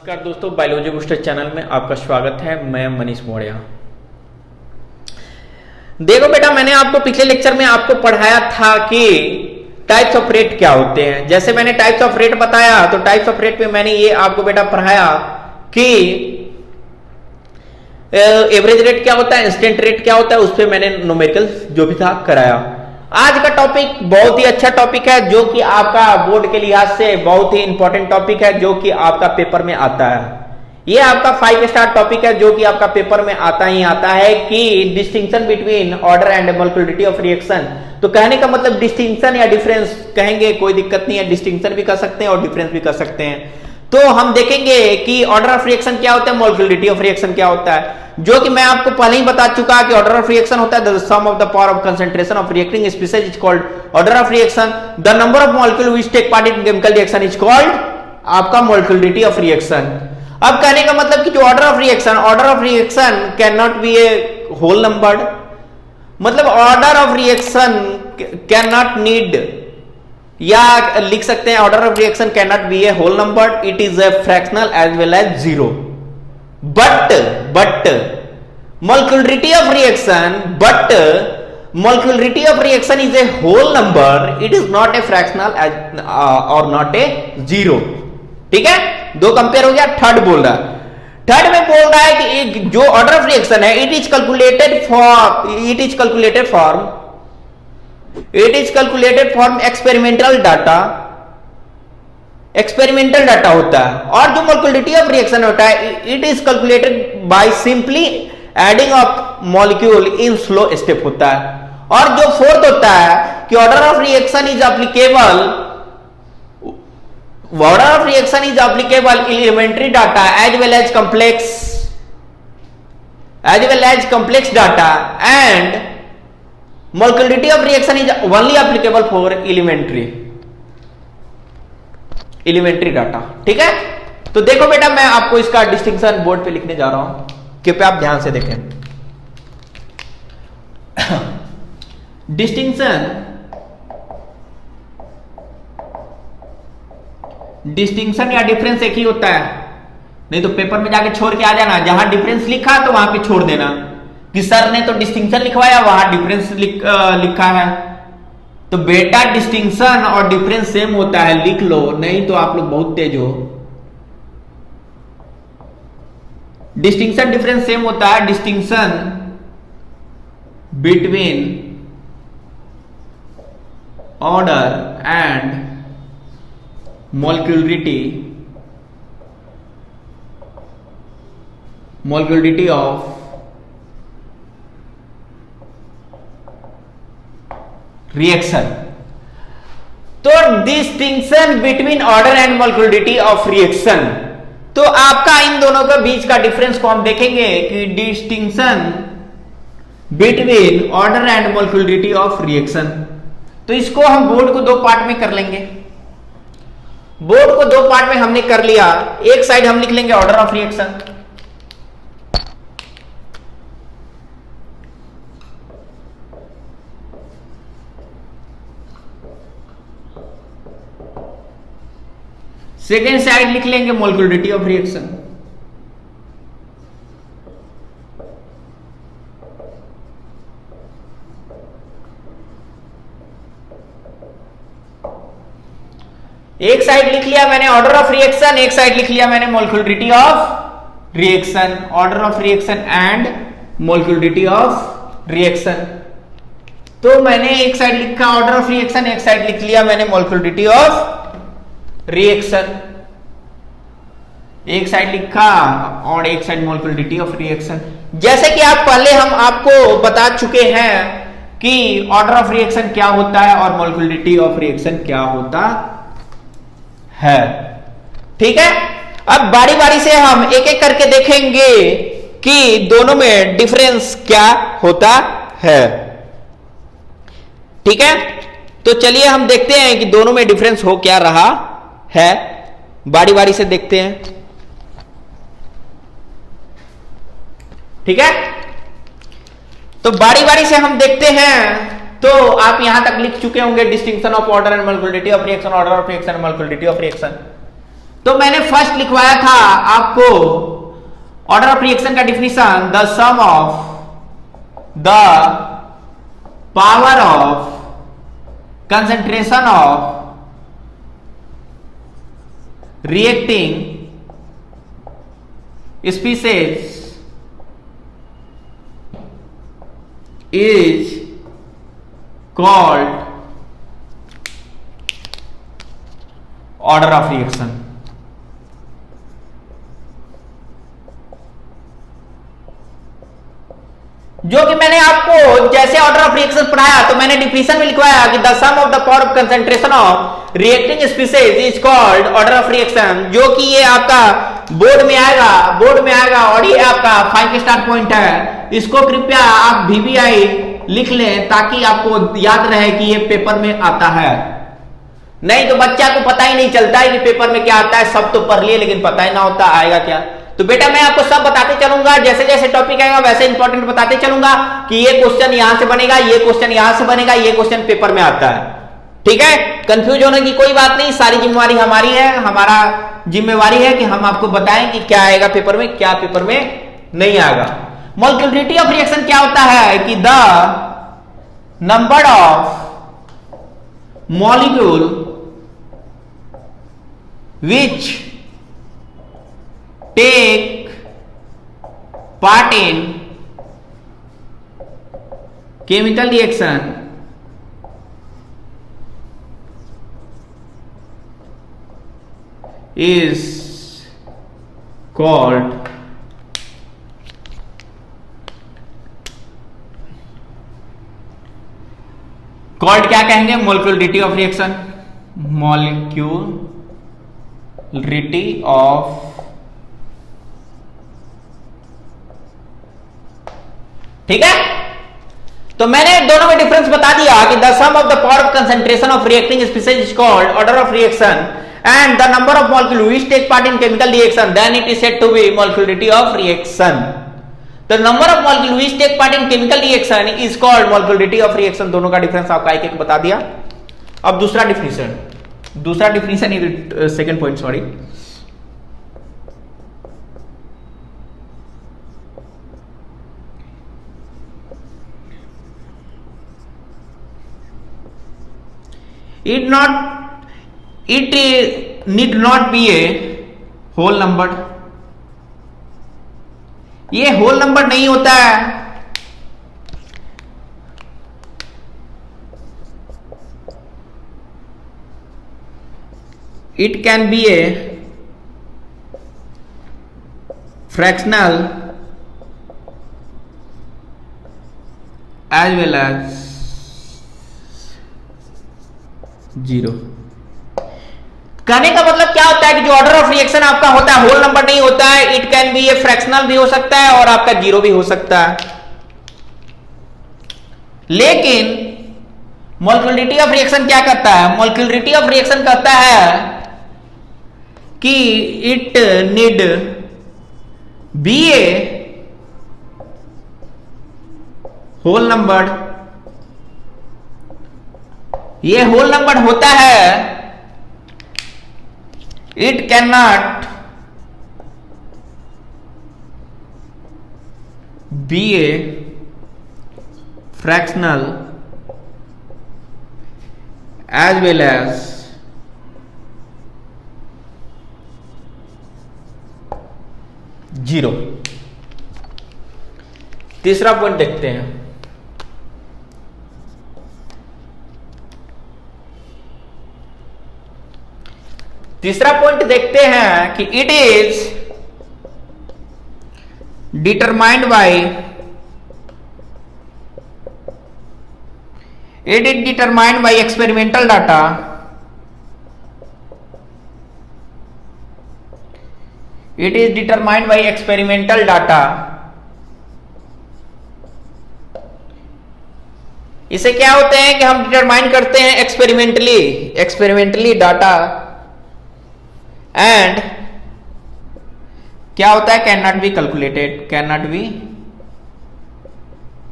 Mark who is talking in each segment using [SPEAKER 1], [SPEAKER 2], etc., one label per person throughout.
[SPEAKER 1] नमस्कार दोस्तों, biology booster channel में आपका स्वागत है। मैं मनीष मौर्य। देखो बेटा, मैंने आपको पिछले लेक्चर में आपको पढ़ाया था कि टाइप्स ऑफ रेट क्या होते हैं। जैसे मैंने टाइप्स ऑफ रेट बताया तो टाइप्स ऑफ रेट में मैंने ये आपको बेटा पढ़ाया कि एवरेज रेट क्या होता है, इंस्टेंट रेट क्या होता है, उस पर मैंने न्यूमेरिकल जो भी था कराया। आज का टॉपिक बहुत ही अच्छा टॉपिक है जो कि आपका बोर्ड के लिहाज से बहुत ही इंपॉर्टेंट टॉपिक है जो कि आपका पेपर में आता है। ये आपका 5 स्टार टॉपिक है जो कि आपका पेपर में आता ही आता है कि distinction between order and molecularity of reaction. तो कहने का मतलब डिस्टिंक्शन या डिफरेंस कहेंगे, कोई दिक्कत नहीं है, डिस्टिंक्शन भी कर सकते हैं और डिफरेंस भी कर सकते हैं। तो हम देखेंगे कि ऑर्डर ऑफ रिएक्शन क्या होता है, मोलिकुलरिटी ऑफ रिएक्शन क्या होता है, जो कि मैं आपको पहले ही बता चुका कि ऑर्डर ऑफ रिएक्शन होता है the sum of the power of concentration of reacting species is called order of reaction. The number of molecule which take part in chemical reaction is called आपका मोलिकुलरिटी ऑफ रिएक्शन। अब कहने का मतलब कि जो order of reaction can not be a whole number, मतलब order of reaction can not need, या लिख सकते हैं order of reaction can not be a whole number, it is a fractional as well as zero. But molecularity of reaction is a whole number. It is not a fractional or not a zero. ठीक है, दो compare हो गया। Third बोल रहा है, third में बोल रहा है कि जो ऑर्डर ऑफ रिएक्शन है it is calculated form experimental data होता है। और जो मोलिकुलरिटी ऑफ रिएक्शन होता है it is calculated by simply adding of molecule in slow step होता है। और जो फोर्थ होता है कि order of reaction is applicable elementary data as well as complex data, and molecularity of reaction is only applicable for elementary data. ठीक है, तो देखो बेटा, मैं आपको इसका डिस्टिंक्शन बोर्ड पे लिखने जा रहा हूं, कृपया आप ध्यान से देखें। डिस्टिंक्शन या डिफरेंस एक ही होता है, नहीं तो पेपर में जाके छोड़ के आ जाना, जहां डिफरेंस लिखा तो वहां पे छोड़ देना कि सर ने तो डिस्टिंक्शन लिखवाया, वहां डिफरेंस लिखा है। तो बेटा डिस्टिंक्शन और डिफरेंस सेम होता है, लिख लो, नहीं तो आप लोग बहुत तेज हो। डिस्टिंक्शन डिफरेंस सेम होता है। Distinction between order and molecularity of reaction. तो distinction between order and molecularity of reaction, तो आपका इन दोनों के बीच का डिफरेंस को हम देखेंगे कि distinction between order and molecularity of reaction. तो इसको हम बोर्ड को दो पार्ट में कर लेंगे। बोर्ड को दो पार्ट में हमने कर लिया, एक साइड हम लिख लेंगे order of reaction, second side लिख लेंगे मोलिकुलरिटी ऑफ रिएक्शन। एक साइड लिख लिया मैंने ऑर्डर ऑफ रिएक्शन, एक साइड लिख लिया मैंने molecularity of reaction, order of reaction and molecularity of reaction. तो मैंने एक साइड लिखा ऑर्डर ऑफ रिएक्शन, एक साइड लिख लिया मैंने मोलिकुलरिटी ऑफ रिएक्शन, एक साइड लिखा और एक साइड मोलिकुलरिटी ऑफ रिएक्शन। जैसे कि आप पहले हम आपको बता चुके हैं कि ऑर्डर ऑफ रिएक्शन क्या होता है और मोलिकुलरिटी ऑफ रिएक्शन क्या होता है। ठीक है, अब बारी बारी से हम एक एक करके देखेंगे कि दोनों में डिफरेंस क्या होता है। ठीक है, तो चलिए हम देखते हैं कि दोनों में डिफरेंस हो क्या रहा है, बारी बारी से देखते हैं। ठीक है, तो बारी बारी से हम देखते हैं। तो आप यहां तक लिख चुके होंगे distinction of order and molecularity of reaction, order of reaction, molecularity of reaction. तो मैंने फर्स्ट लिखवाया था आपको ऑर्डर ऑफ रिएक्शन का definition, the sum of the power of concentration of reacting species is called order of reaction. जो कि मैंने आपको जैसे ऑर्डर ऑफ रिएक्शन पढ़ाया तो मैंने डिफिनीशन में लिखवाया कि the sum of the power of concentration of reacting species is called order of reaction, जो कि ये आपका बोर्ड में आएगा और ये आपका 5 स्टार पॉइंट है। इसको कृपया आप VBI लिख लें ताकि आपको याद रहे कि ये पेपर में आता है, नहीं तो बच्चा को पता ही नहीं चलता है कि पेपर में क्या आता है। सब तो पढ़ लिए लेकिन पता ही ना होता आएगा क्या। तो बेटा मैं आपको सब बताते चलूंगा, जैसे जैसे टॉपिक आएगा वैसे इंपॉर्टेंट बताते चलूंगा कि ये क्वेश्चन यहां से बनेगा, ये क्वेश्चन यहां से बनेगा, ये क्वेश्चन पेपर में आता है। ठीक है, कंफ्यूज होने की कोई बात नहीं, सारी जिम्मेवारी हमारी है, हमारा जिम्मेवारी है कि हम आपको बताएं कि क्या आएगा पेपर में, क्या पेपर में नहीं आएगा। मॉलिक्यूलरिटी ऑफ रिएक्शन क्या होता है कि the number of molecule which take part in chemical reaction is called क्या कहेंगे? Molecularity of reaction, molecularity of, ठीक है। तो मैंने दोनों में डिफरेंस बता दिया कि the sum of the power of concentration of reacting species is called order of reaction and the number of molecule which take part in chemical reaction then it is said to be molecularity of reaction. The number of molecule which take part in chemical reaction is called molecularity of reaction. दोनों का difference आपका एक एक बता दिया। अब दूसरा definition second point, sorry, it need not be a whole number। ये होल नंबर नहीं होता है, it can be a fractional as well as zero. कहने का मतलब क्या होता है कि जो ऑर्डर ऑफ रिएक्शन आपका होता है होल नंबर नहीं होता है, it can be a fractional भी हो सकता है और आपका जीरो भी हो सकता है। लेकिन मॉलिक्यूलरिटी ऑफ रिएक्शन क्या करता है? मॉलिक्यूलरिटी ऑफ रिएक्शन कहता है कि it need be a whole number. ये होल नंबर होता है, it can not be a fractional as well as zero. तीसरा पॉइंट देखते हैं। तीसरा पॉइंट देखते हैं कि it is determined by experimental data. It is determined by experimental data. इसे क्या होते हैं कि हम डिटरमाइन करते हैं एक्सपेरिमेंटली डाटा, एंड क्या होता है? Can not be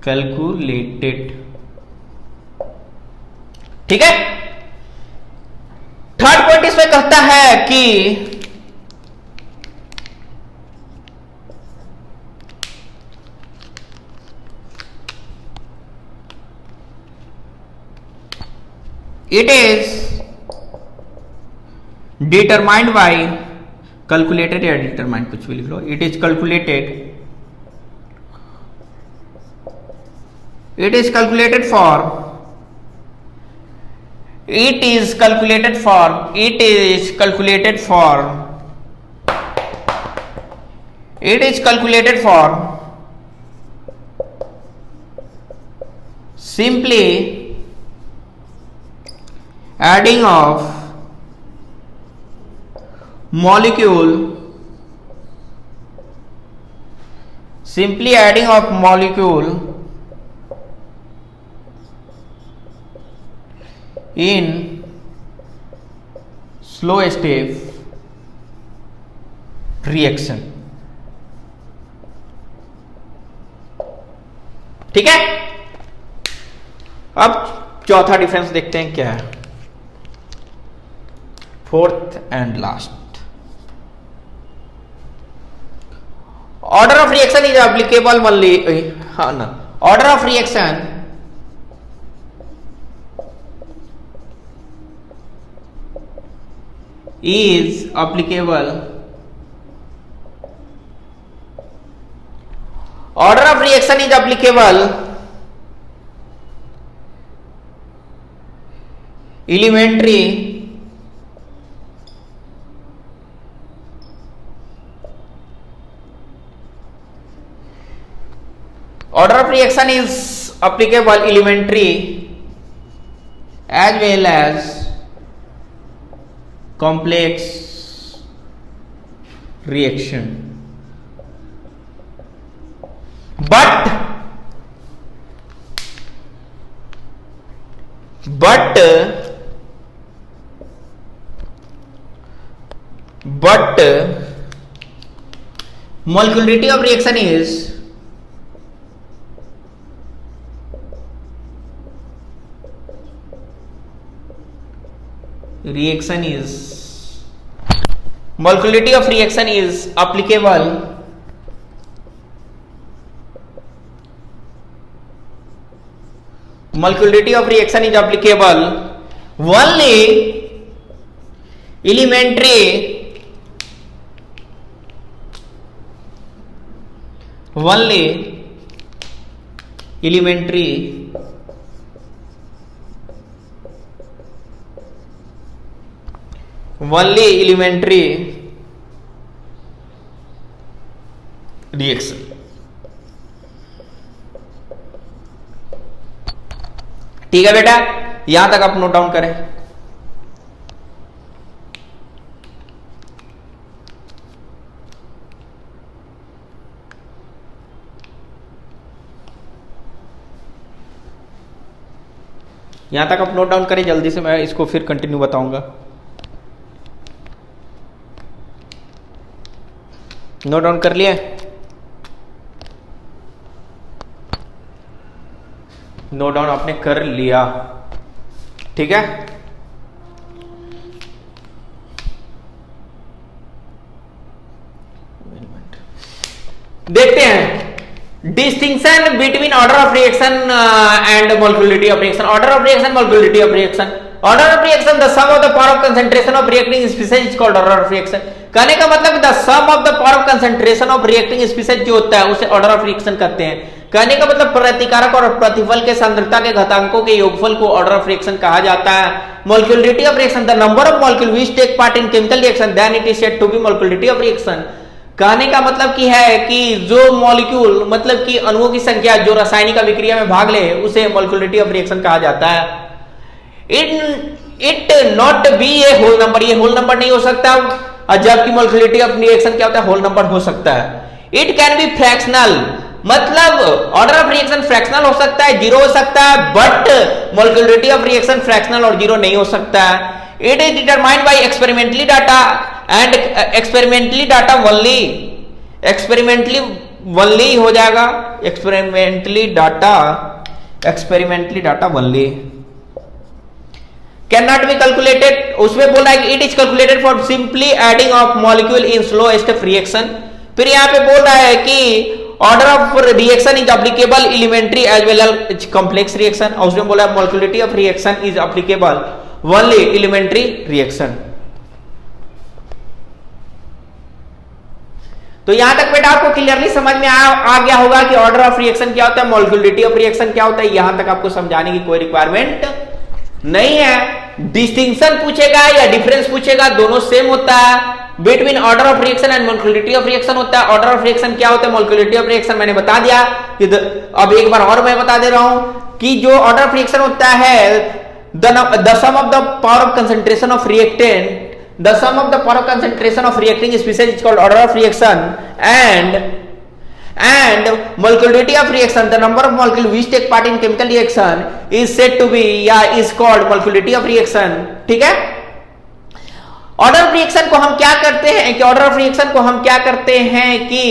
[SPEAKER 1] calculated. ठीक है। थर्ड पॉइंट इसमें कहता है कि it is determined by calculated या डिटरमाइंड कुछ भी लिख लो, it is calculated, it is calculated for it is calculated for it is calculated for it is calculated for simply adding of molecule, simply adding of molecule in slow step reaction। ठीक है, अब चौथा difference देखते हैं क्या है, fourth and last. Order of reaction is applicable only, हाँ ना, order of reaction is applicable, order of reaction is applicable elementary order of reaction is applicable elementary as well as complex reaction, but molecularity of reaction is molecularity of reaction is applicable molecularity of reaction is applicable only elementary reaction. ठीक है बेटा, यहां तक आप note down करें। यहां तक आप नोट डाउन करें जल्दी से, मैं इसको फिर कंटिन्यू बताऊंगा। नोट डाउन कर लिया? नोट डाउन आपने कर लिया, ठीक है। देखते हैं distinction between order of reaction and molecularity of reaction. Order of reaction, molecularity of reaction. Order of reaction, the sum of the power of concentration of reacting species is called order of reaction. कहने का मतलब the sum of the power of concentration of reacting species जो होता है उसे order of reaction कहते हैं। कहने का मतलब प्रतिकारक और प्रतिफल के सांद्रता के घातांकों के योगफल को ऑर्डर ऑफ रिएक्शन कहा जाता है। Molecularity of reaction, the number of molecule which take part in chemical reaction then it is said to be molecularity of reaction. कहने का मतलब की है कि जो मॉलिक्यूल मतलब कि अणुओं की संख्या जो रासायनिक अभिक्रिया में भाग ले उसे मोलिकुलरिटी ऑफ रिएक्शन कहा जाता है। It not be a whole number, ये होल नंबर नहीं हो सकता, जबकि मोलिकुलरिटी ऑफ रिएक्शन क्या होता है, होल नंबर हो सकता है। इट कैन बी फ्रैक्शनल, मतलब ऑर्डर ऑफ रिएक्शन फ्रैक्शनल हो सकता है, जीरो हो सकता है, but molecularity of reaction fractional और जीरो नहीं हो सकता है। It is determined bye experimentally data and experimentally data only, experimentally only हो जाएगा, experimentally data only. Can not be calculated, उसमें बोल रहा है कि it is calculated for simply adding of molecule in slow step reaction. फिर यहां पे बोल रहा है कि order of reaction is applicable elementary as well as complex reaction, और उसमें बोला molecularity of reaction is applicable only elementary reaction. तो यहां तक बेटा आपको क्लियरली समझ में आ गया होगा कि ऑर्डर ऑफ रिएक्शन क्या होता है, मॉलिक्यूलरिटी ऑफ रिएक्शन क्या होता है। यहां तक आपको समझाने की कोई रिक्वायरमेंट नहीं है। डिस्टिंक्शन पूछेगा या डिफरेंस पूछेगा, दोनों सेम होता है। Between order of reaction and molecularity of reaction होता है। ऑर्डर ऑफ रिएक्शन क्या होता है, मॉलिक्यूलरिटी ऑफ रिएक्शन मैंने बता दिया कि अब एक बार और मैं बता दे रहा हूं कि जो ऑर्डर ऑफ रिएक्शन होता है the sum of the power of concentration of reactant, the sum of the power of concentration of reacting species is called order of reaction, and molecularity of reaction, the number of molecules which take part in chemical reaction is said to be या is called molecularity of reaction। ठीक है। Order of reaction को हम क्या करते हैं कि order of reaction को हम क्या करते हैं कि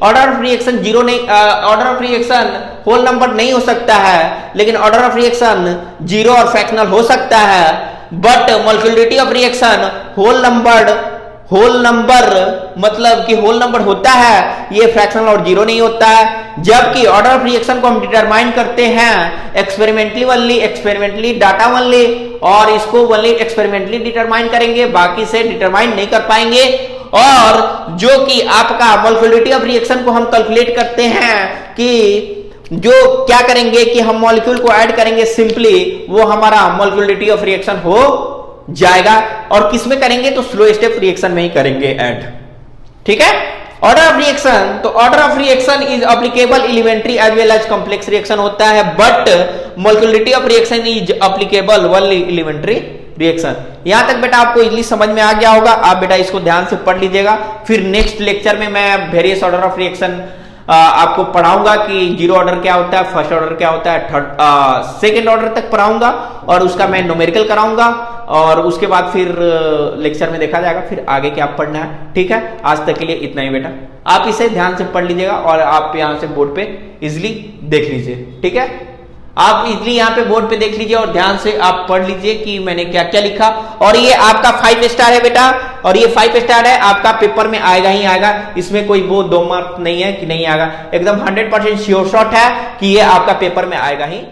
[SPEAKER 1] ऑर्डर ऑफ रिएक्शन जीरो नहीं, order of reaction whole number नहीं हो सकता है, लेकिन ऑर्डर ऑफ रिएक्शन जीरो और फ्रैक्शनल हो सकता है। But molecularity of reaction whole number मतलब कि होल नंबर होता है, ये फ्रैक्शनल और जीरो नहीं होता है। जबकि ऑर्डर ऑफ रिएक्शन को हम डिटरमाइन करते हैं एक्सपेरिमेंटली डाटा ओनली, और इसको ओनली एक्सपेरिमेंटली डिटरमाइन करेंगे, बाकी से डिटरमाइन नहीं कर पाएंगे। और जो कि आपका मॉलिक्यूलरिटी ऑफ रिएक्शन को हम कैलकुलेट करते हैं कि जो क्या करेंगे कि हम मॉलिक्यूल को ऐड करेंगे सिंपली, वो हमारा मॉलिक्यूलरिटी ऑफ रिएक्शन हो जाएगा। और किस में करेंगे, तो स्लो स्टेप रिएक्शन में ही करेंगे ऐड। ठीक है। ऑर्डर ऑफ रिएक्शन, तो order of reaction is applicable elementary as well as complex reaction होता है, but molecularity of reaction is applicable only elementary reaction. यहां तक बेटा आपको इजीली समझ में आ गया होगा। आप बेटा इसको ध्यान से पढ़ लीजिएगा। फिर नेक्स्ट लेक्चर में मैं वेरियस ऑर्डर ऑफ रिएक्शन आपको पढ़ाऊंगा कि जीरो ऑर्डर क्या होता है, फर्स्ट ऑर्डर क्या होता है, सेकेंड ऑर्डर तक पढ़ाऊंगा, और उसका मैं न्यूमेरिकल कराऊंगा, और उसके बाद फिर लेक्चर में देखा जाएगा फिर आगे क्या पढ़ना है। ठीक है। आज तक के लिए इतना ही बेटा, आप इसे ध्यान से पढ़ लीजिएगा और आप यहां से बोर्ड पे इजिली देख लीजिए। ठीक है। आप इजिली यहाँ पे बोर्ड पे देख लीजिए और ध्यान से आप पढ़ लीजिए कि मैंने क्या क्या लिखा। और ये आपका 5 स्टार है बेटा, और ये 5 स्टार है, आपका पेपर में आएगा ही आएगा। इसमें कोई वो 2 मार्क नहीं है कि नहीं आएगा, एकदम 100% श्योर शॉट है कि ये आपका पेपर में आएगा ही।